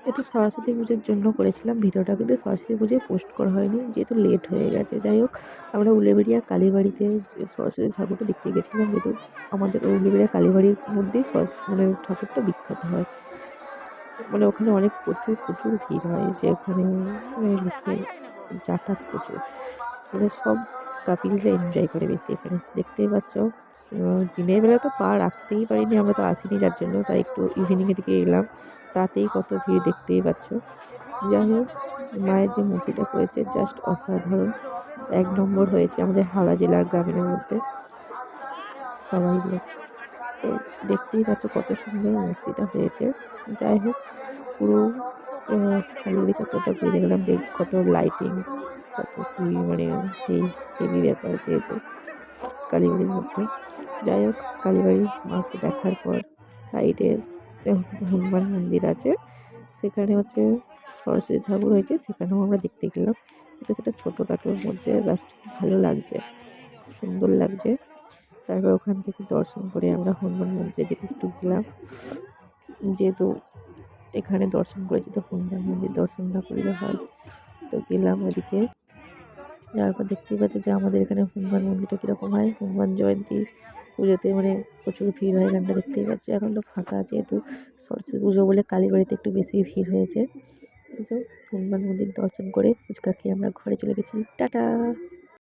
এটা সরস্বতী পুজোর জন্য করেছিলাম ভিডিওটা, কিন্তু সরস্বতী পুজোয় পোস্ট করা হয়নি যেহেতু লেট হয়ে গেছে। যাই হোক, আমরা উলেবেড়িয়া কালীবাড়িতে যে সরস্বতী ঠাকুরটা দেখতে গেছিলাম, যেহেতু আমাদের উলেবেড়িয়া কালীবাড়ির মধ্যেই মানে ঠাকুরটা বিখ্যাত হয়। মানে ওখানে অনেক প্রচুর প্রচুর ভিড় হয়, যে ওখানে লোকে যাতায়াত প্রচুর, মানে সব কাপিলরা এনজয় করে বেশি এখানে, দেখতেই পাচ্ছ। দিনের বেলা তো পা রাখতেই পারিনি, আমরা তো আসিনি যার জন্য, তাই একটু ইভিনিংয়ের দিকে এলাম। রাতেই কত ভিড় দেখতেই পাচ্ছ। যাই হোক, মায়ের যে মূর্তিটা করেছে জাস্ট অসাধারণ, 1 নম্বর হয়েছে আমাদের হাওড়া জেলার গ্রামীণের মধ্যে। সবাই লোক তো দেখতেই পাচ্ছ কত সুন্দর মূর্তিটা হয়েছে। যাই হোক, পুরো কালীবাড়ি চত্বরটা ঘুরে দেখলাম, কত লাইটিং, কত কি মানে সেই হেভি ব্যাপার যেহেতু কালীবাড়ির মধ্যে। যাই হোক, কালীবাড়ি মাকে দেখার পর সাইডে হনুমান মন্দির আছে, সেখানে হচ্ছে সরস্বতী ঠাকুর হয়েছে, সেখানেও আমরা দেখতে গেলাম। এটা সেটা ছোটোখাটোর মধ্যে জাস্ট ভালো লাগছে, সুন্দর লাগছে। তারপর ওখান থেকে দর্শন করে আমরা হনুমান মন্দিরের দিকে একটু গেলাম, যেহেতু এখানে দর্শন করেছি তো হনুমান মন্দির দর্শন না করলে হয়, তো গেলাম ওদিকে। যাওয়ার পর দেখতেই পাচ্ছি যে আমাদের এখানে হনুমান মন্দিরটা কীরকম হয়, হনুমান জয়ন্তী পুজোতে মানে প্রচুর ভিড় হয় এখানটা, দেখতেই পাচ্ছি। এখন তো ফাঁকা, যেহেতু সরস্বতী পুজো বলে কালীবাড়িতে একটু বেশি ভিড় হয়েছে। হনুমান মন্দির দর্শন করে ফুচকা খেয়ে আমরা ঘরে চলে গেছি। টাটা।